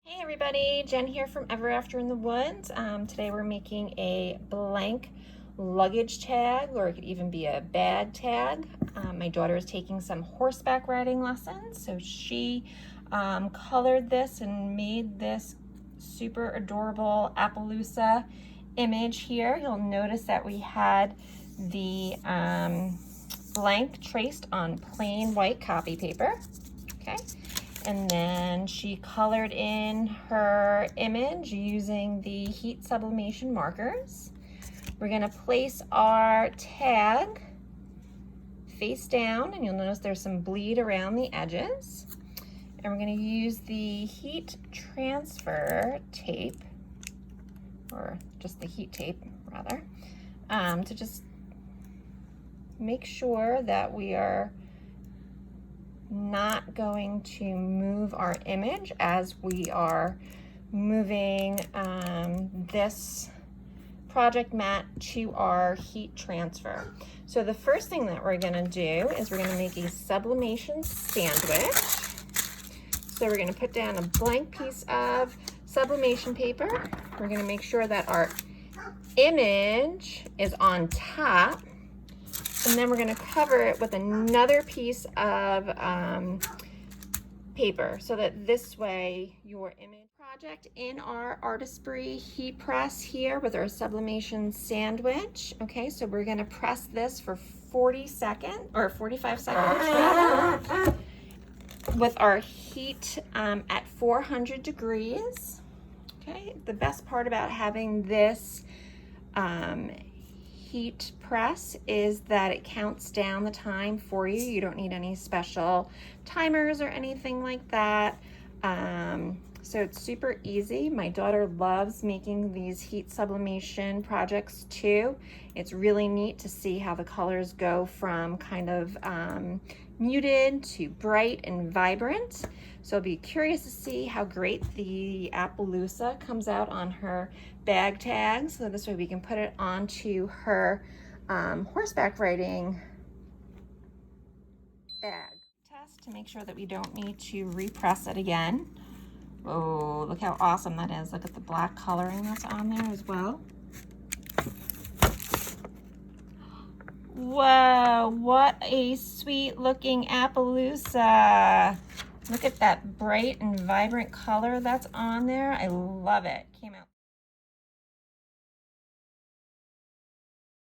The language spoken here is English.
Hey everybody, Jen here from Ever After in the Woods. Today we're making a blank luggage tag, or it could even be a bag tag. My daughter is taking some horseback riding lessons, so she colored this and made this super adorable Appaloosa image here. You'll notice that we had the blank traced on plain white copy paper, okay? And then she colored in her image using the heat sublimation markers. We're gonna place our tag face down, and you'll notice there's some bleed around the edges. And we're gonna use the heat transfer tape, or just the heat tape rather, to just make sure that we are not going to move our image as we are moving this project mat to our heat transfer. So the first thing that we're gonna do is we're gonna make a sublimation sandwich. So we're gonna put down a blank piece of sublimation paper. We're gonna make sure that our image is on top, and then we're going to cover it with another piece of paper, so that this way your image project in our Artesprix heat press here with our sublimation sandwich. Okay, so we're going to press this for 45 seconds rather, with our heat at 400 degrees. Okay, the best part about having this heat press is that it counts down the time for you. You don't need any special timers or anything like that. So it's super easy. My daughter loves making these heat sublimation projects too. It's really neat to see how the colors go from kind of muted to bright and vibrant. So I'll be curious to see how great the Appaloosa comes out on her bag tag. So this way we can put it onto her horseback riding bag. Test to make sure that we don't need to repress it again. Oh, look how awesome that is. Look at the black coloring that's on there as well. Whoa, what a sweet looking Appaloosa. Look at that bright and vibrant color that's on there. I love it.